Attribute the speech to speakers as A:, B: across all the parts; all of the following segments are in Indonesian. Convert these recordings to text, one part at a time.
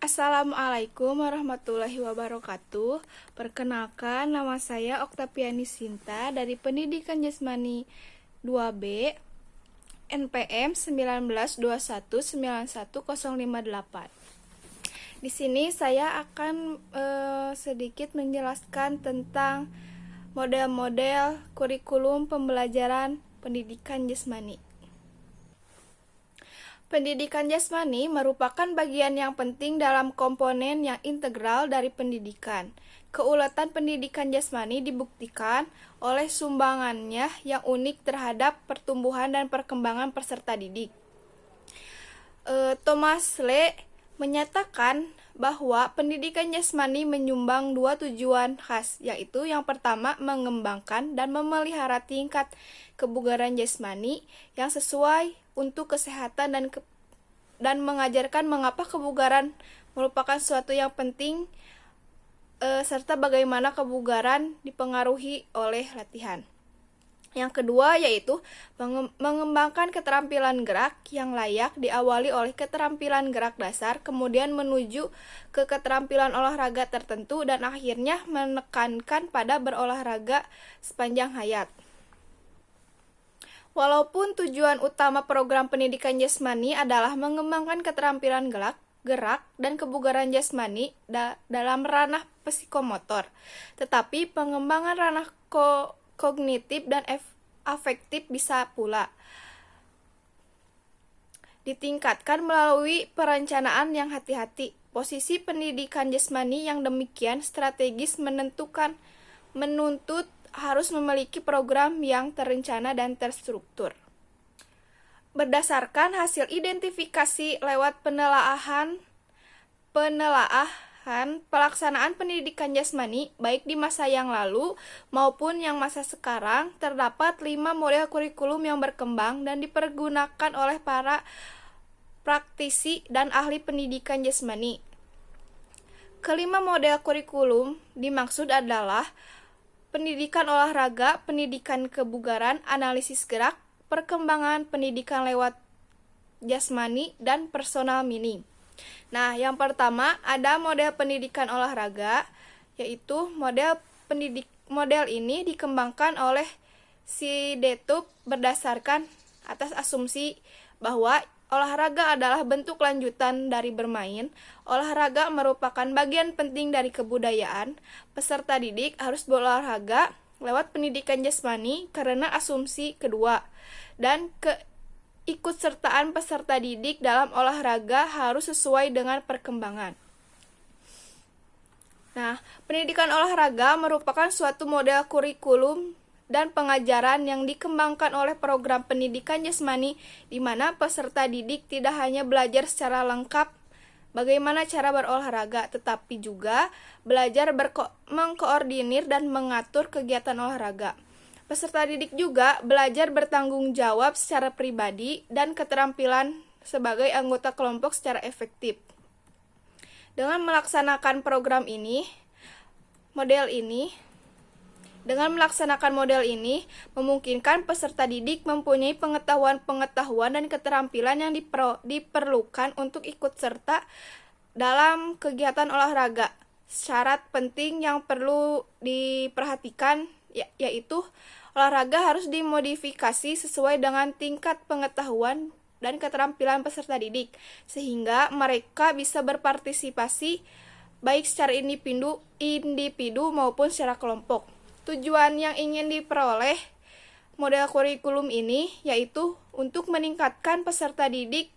A: Assalamualaikum warahmatullahi wabarakatuh. Perkenalkan, nama saya Oktaviani Sinta dari Pendidikan Jasmani 2B NPM 192191058. Di sini saya akan sedikit menjelaskan tentang model-model kurikulum pembelajaran pendidikan jasmani. Pendidikan jasmani merupakan bagian yang penting dalam komponen yang integral dari pendidikan. Keuletan pendidikan jasmani dibuktikan oleh sumbangannya yang unik terhadap pertumbuhan dan perkembangan peserta didik. Thomas Lee menyatakan bahwa pendidikan jasmani menyumbang dua tujuan khas, yaitu yang pertama mengembangkan dan memelihara tingkat kebugaran jasmani yang sesuai untuk kesehatan dan mengajarkan mengapa kebugaran merupakan sesuatu yang penting serta bagaimana kebugaran dipengaruhi oleh latihan. Yang kedua yaitu mengembangkan keterampilan gerak yang layak diawali oleh keterampilan gerak dasar, kemudian menuju ke keterampilan olahraga tertentu dan akhirnya menekankan pada berolahraga sepanjang hayat. Walaupun tujuan utama program pendidikan jasmani adalah mengembangkan keterampilan gerak dan kebugaran jasmani dalam ranah psikomotor, tetapi pengembangan ranah kognitif dan afektif bisa pula ditingkatkan melalui perencanaan yang hati-hati. Posisi pendidikan jasmani yang demikian strategis menuntut harus memiliki program yang terencana dan terstruktur. Berdasarkan hasil identifikasi lewat penelaahan pelaksanaan pendidikan jasmani baik di masa yang lalu maupun yang masa sekarang, terdapat 5 model kurikulum yang berkembang dan dipergunakan oleh para praktisi dan ahli pendidikan jasmani. Kelima model kurikulum dimaksud adalah pendidikan olahraga, pendidikan kebugaran, analisis gerak, perkembangan pendidikan lewat jasmani, dan personal mini. Nah, yang pertama ada model pendidikan olahraga, yaitu model ini dikembangkan oleh si Detup berdasarkan atas asumsi bahwa olahraga adalah bentuk lanjutan dari bermain. Olahraga merupakan bagian penting dari kebudayaan. Peserta didik harus berolahraga lewat pendidikan jasmani karena asumsi kedua. Dan keikutsertaan peserta didik dalam olahraga harus sesuai dengan perkembangan. Nah, pendidikan olahraga merupakan suatu model kurikulum dan pengajaran yang dikembangkan oleh program pendidikan jasmani di mana peserta didik tidak hanya belajar secara lengkap bagaimana cara berolahraga, tetapi juga belajar mengkoordinir dan mengatur kegiatan olahraga. Peserta didik juga belajar bertanggung jawab secara pribadi dan keterampilan sebagai anggota kelompok secara efektif. Dengan melaksanakan model ini memungkinkan peserta didik mempunyai pengetahuan dan keterampilan yang diperlukan untuk ikut serta dalam kegiatan olahraga. Syarat penting yang perlu diperhatikan yaitu olahraga harus dimodifikasi sesuai dengan tingkat pengetahuan dan keterampilan peserta didik sehingga mereka bisa berpartisipasi baik secara individu maupun secara kelompok. Tujuan yang ingin diperoleh model kurikulum ini yaitu untuk meningkatkan peserta didik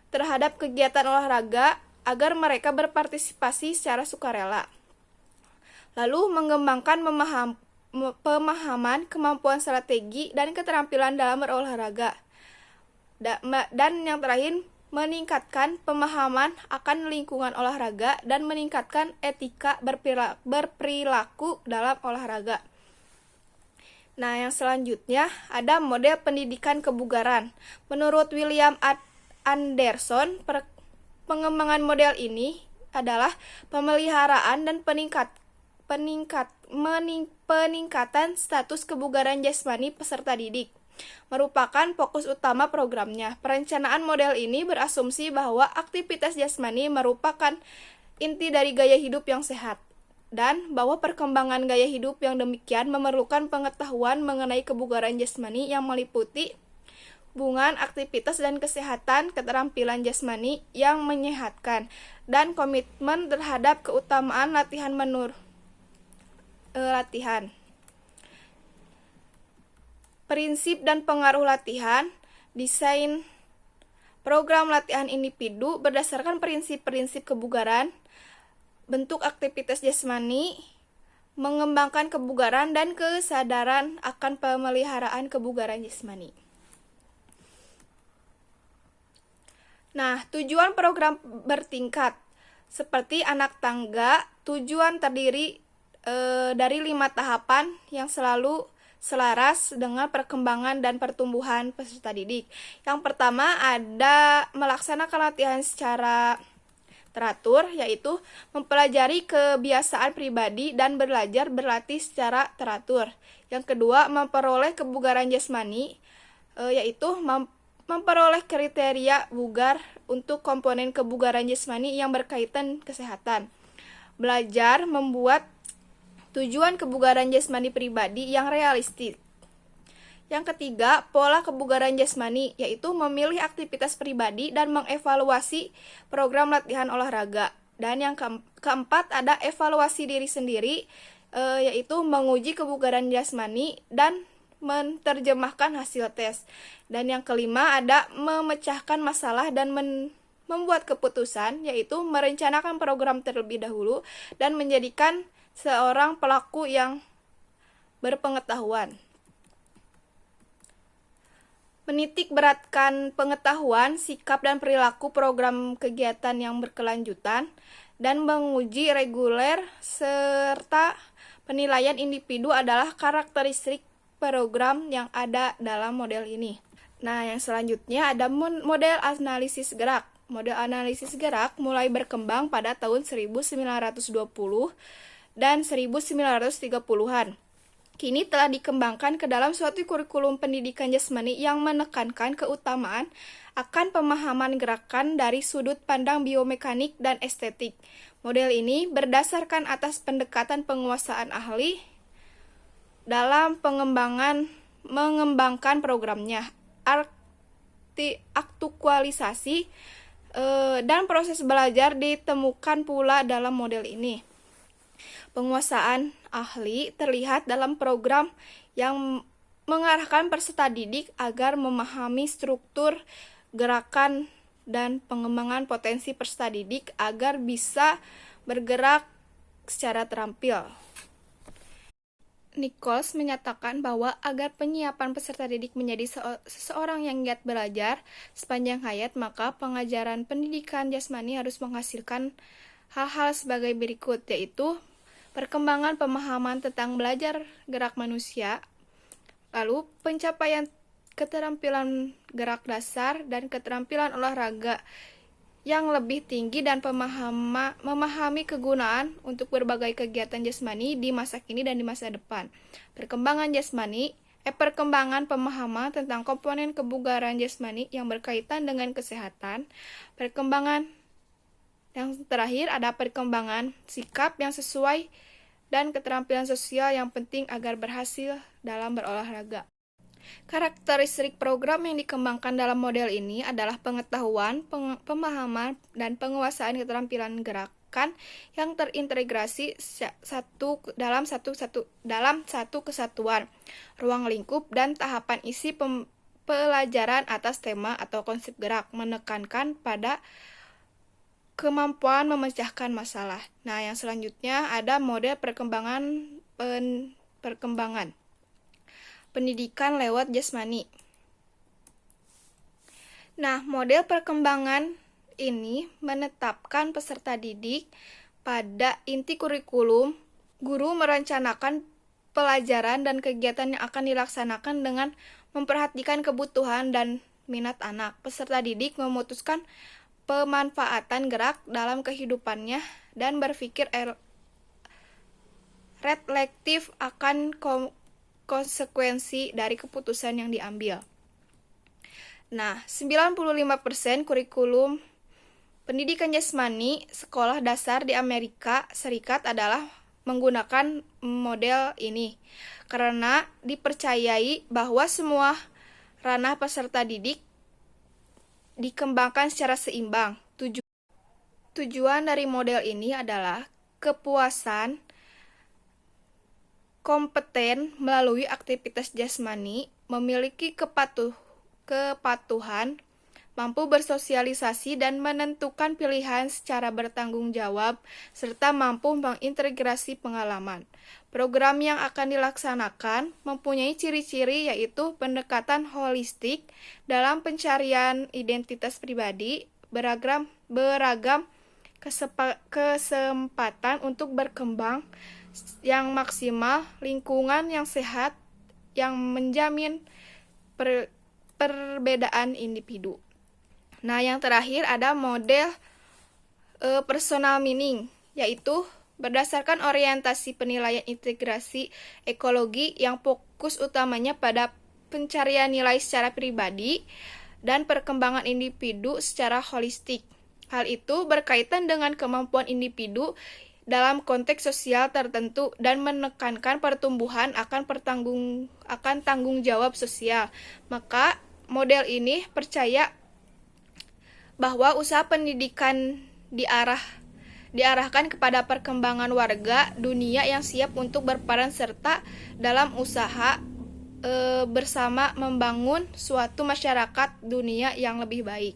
A: terhadap kegiatan olahraga agar mereka berpartisipasi secara sukarela. Lalu mengembangkan pemahaman, kemampuan strategi, dan keterampilan dalam berolahraga. Dan yang terakhir, meningkatkan pemahaman akan lingkungan olahraga dan meningkatkan etika berperilaku dalam olahraga. Nah, yang selanjutnya ada model pendidikan kebugaran. Menurut William Anderson, pengembangan model ini adalah pemeliharaan dan peningkatan status kebugaran jasmani peserta didik. merupakan fokus utama programnya. Perencanaan model ini berasumsi bahwa aktivitas jasmani merupakan inti dari gaya hidup yang sehat, dan bahwa perkembangan gaya hidup yang demikian memerlukan pengetahuan mengenai kebugaran jasmani yang meliputi hubungan aktivitas dan kesehatan, keterampilan jasmani yang menyehatkan, dan komitmen terhadap keutamaan latihan. Prinsip dan pengaruh latihan. Desain program latihan individu berdasarkan prinsip-prinsip kebugaran, bentuk aktivitas jasmani, mengembangkan kebugaran dan kesadaran akan pemeliharaan kebugaran jasmani. Nah, tujuan program bertingkat. Seperti anak tangga, tujuan terdiri dari 5 tahapan yang selalu selaras dengan perkembangan dan pertumbuhan peserta didik. Yang pertama ada melaksanakan latihan secara teratur, yaitu mempelajari kebiasaan pribadi dan belajar berlatih secara teratur. Yang kedua, memperoleh kebugaran jasmani, yaitu memperoleh kriteria bugar untuk komponen kebugaran jasmani yang berkaitan kesehatan. Belajar membuat tujuan kebugaran jasmani pribadi yang realistis. Yang ketiga, pola kebugaran jasmani, yaitu memilih aktivitas pribadi dan mengevaluasi program latihan olahraga. Dan yang keempat ada evaluasi diri sendiri, yaitu menguji kebugaran jasmani dan menerjemahkan hasil tes. Dan yang kelima ada memecahkan masalah dan membuat keputusan, yaitu merencanakan program terlebih dahulu dan menjadikan seorang pelaku yang berpengetahuan. Menitik beratkan pengetahuan, sikap, dan perilaku program kegiatan yang berkelanjutan, dan menguji reguler serta penilaian individu adalah karakteristik program yang ada dalam model ini. Nah, yang selanjutnya ada model analisis gerak. Model analisis gerak mulai berkembang pada tahun 1920 dan 1930-an. Kini telah dikembangkan ke dalam suatu kurikulum pendidikan jasmani yang menekankan keutamaan akan pemahaman gerakan dari sudut pandang biomekanik dan estetik. Model ini berdasarkan atas pendekatan penguasaan ahli dalam mengembangkan programnya, aktualisasi, dan proses belajar ditemukan pula dalam model ini. Penguasaan ahli terlihat dalam program yang mengarahkan peserta didik agar memahami struktur gerakan dan pengembangan potensi peserta didik agar bisa bergerak secara terampil. Nichols menyatakan bahwa agar penyiapan peserta didik menjadi seseorang yang giat belajar sepanjang hayat, maka pengajaran pendidikan jasmani harus menghasilkan hal-hal sebagai berikut, yaitu perkembangan pemahaman tentang belajar gerak manusia, lalu pencapaian keterampilan gerak dasar dan keterampilan olahraga yang lebih tinggi, dan memahami kegunaan untuk berbagai kegiatan jasmani di masa kini dan di masa depan. Perkembangan pemahaman tentang komponen kebugaran jasmani yang berkaitan dengan kesehatan. Perkembangan yang terakhir ada perkembangan sikap yang sesuai dan keterampilan sosial yang penting agar berhasil dalam berolahraga. Karakteristik program yang dikembangkan dalam model ini adalah pengetahuan, pemahaman, dan penguasaan keterampilan gerakan yang terintegrasi dalam satu kesatuan, ruang lingkup, dan tahapan isi pelajaran atas tema atau konsep gerak, menekankan pada kemampuan memecahkan masalah. Nah, yang selanjutnya ada model perkembangan pendidikan lewat jasmani. Nah, model perkembangan ini menetapkan peserta didik pada inti kurikulum. Guru merencanakan pelajaran dan kegiatan yang akan dilaksanakan dengan memperhatikan kebutuhan dan minat anak. Peserta didik memutuskan pemanfaatan gerak dalam kehidupannya dan berpikir reflektif akan konsekuensi dari keputusan yang diambil. Nah, 95% kurikulum pendidikan jasmani sekolah dasar di Amerika Serikat adalah menggunakan model ini karena dipercayai bahwa semua ranah peserta didik dikembangkan secara seimbang. Tujuan dari model ini adalah kepuasan kompeten melalui aktivitas jasmani, memiliki kepatuhan, mampu bersosialisasi dan menentukan pilihan secara bertanggung jawab, serta mampu mengintegrasi pengalaman. Program yang akan dilaksanakan mempunyai ciri-ciri yaitu pendekatan holistik dalam pencarian identitas pribadi, beragam kesempatan untuk berkembang yang maksimal, lingkungan yang sehat yang menjamin perbedaan individu. Nah, yang terakhir ada model personal meaning, yaitu berdasarkan orientasi penilaian integrasi ekologi yang fokus utamanya pada pencarian nilai secara pribadi dan perkembangan individu secara holistik. Hal itu berkaitan dengan kemampuan individu dalam konteks sosial tertentu dan menekankan pertumbuhan akan tanggung jawab sosial. Maka model ini bahwa usaha pendidikan diarahkan kepada perkembangan warga dunia yang siap untuk berperan serta dalam usaha bersama membangun suatu masyarakat dunia yang lebih baik.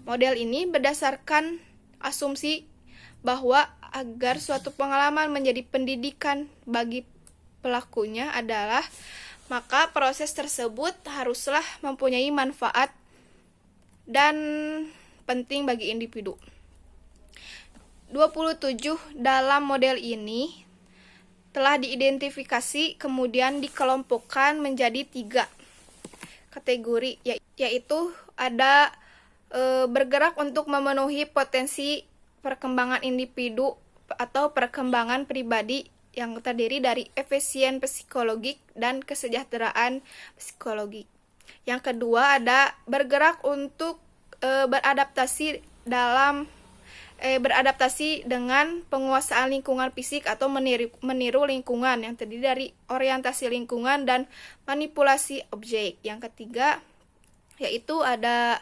A: Model ini berdasarkan asumsi bahwa agar suatu pengalaman menjadi pendidikan bagi pelakunya maka proses tersebut haruslah mempunyai manfaat dan penting bagi individu. 27 dalam model ini telah diidentifikasi kemudian dikelompokkan menjadi 3 kategori, yaitu ada bergerak untuk memenuhi potensi perkembangan individu atau perkembangan pribadi yang terdiri dari efisien psikologik dan kesejahteraan psikologik. Yang kedua ada bergerak untuk beradaptasi dengan penguasaan lingkungan fisik atau meniru lingkungan yang terdiri dari orientasi lingkungan dan manipulasi objek. Yang ketiga yaitu ada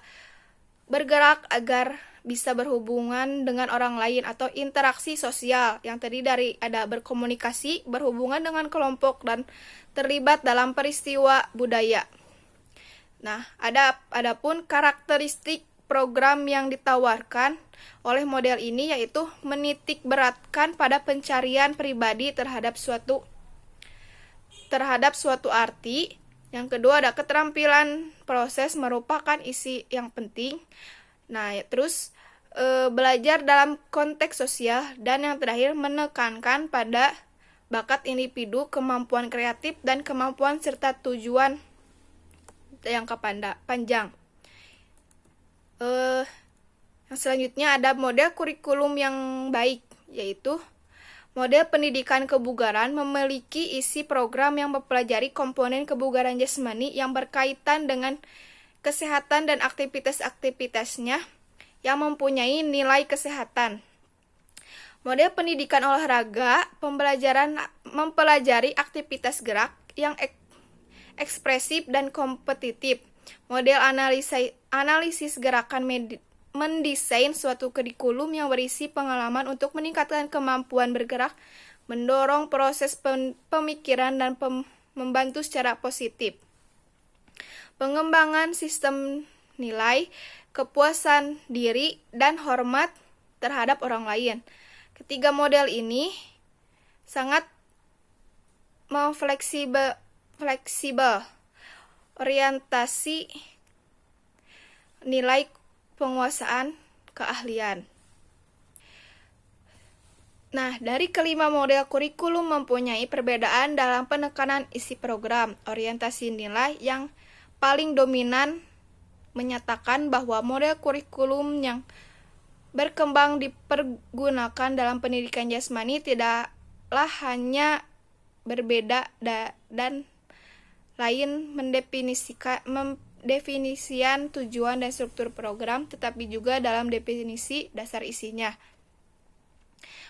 A: bergerak agar bisa berhubungan dengan orang lain atau interaksi sosial yang terdiri dari ada berkomunikasi, berhubungan dengan kelompok dan terlibat dalam peristiwa budaya. Nah, adapun karakteristik program yang ditawarkan oleh model ini yaitu menitik beratkan pada pencarian pribadi terhadap suatu arti. Yang kedua ada keterampilan proses merupakan isi yang penting. Nah, terus belajar dalam konteks sosial dan yang terakhir menekankan pada bakat individu, kemampuan kreatif dan kemampuan serta tujuan jangka panjang. Yang selanjutnya ada model kurikulum yang baik, yaitu model pendidikan kebugaran memiliki isi program yang mempelajari komponen kebugaran jasmani yang berkaitan dengan kesehatan dan aktivitas-aktivitasnya yang mempunyai nilai kesehatan. Model pendidikan olahraga mempelajari aktivitas gerak yang ekspresif dan kompetitif. Model analisis gerakan mendesain suatu kurikulum yang berisi pengalaman untuk meningkatkan kemampuan bergerak, mendorong proses pemikiran dan membantu secara positif. Pengembangan sistem nilai, kepuasan diri, dan hormat terhadap orang lain. Ketiga model ini sangat fleksibel, orientasi nilai penguasaan keahlian. Nah, dari kelima model kurikulum mempunyai perbedaan dalam penekanan isi program. Orientasi nilai yang paling dominan menyatakan bahwa model kurikulum yang berkembang dipergunakan dalam pendidikan jasmani tidaklah hanya berbeda dan lain mendefinisikan tujuan dan struktur program, tetapi juga dalam definisi dasar isinya.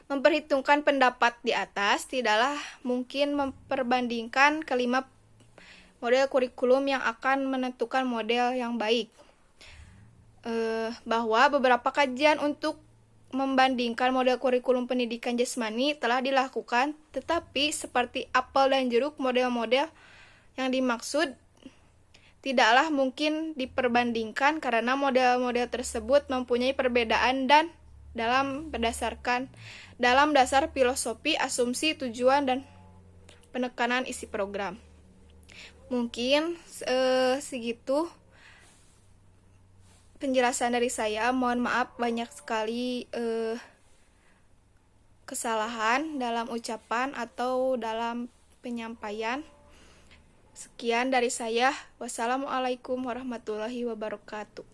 A: Memperhitungkan pendapat di atas, tidaklah mungkin memperbandingkan kelima model kurikulum yang akan menentukan model yang baik. Bahwa beberapa kajian untuk membandingkan model kurikulum pendidikan jasmani telah dilakukan, tetapi seperti apel dan jeruk, model-model yang dimaksud tidaklah mungkin diperbandingkan karena model-model tersebut mempunyai perbedaan dan dalam dasar filosofi, asumsi, tujuan, dan penekanan isi program. Mungkin segitu penjelasan dari saya. Mohon maaf banyak sekali kesalahan dalam ucapan atau dalam penyampaian. Sekian dari saya. Wassalamualaikum warahmatullahi wabarakatuh.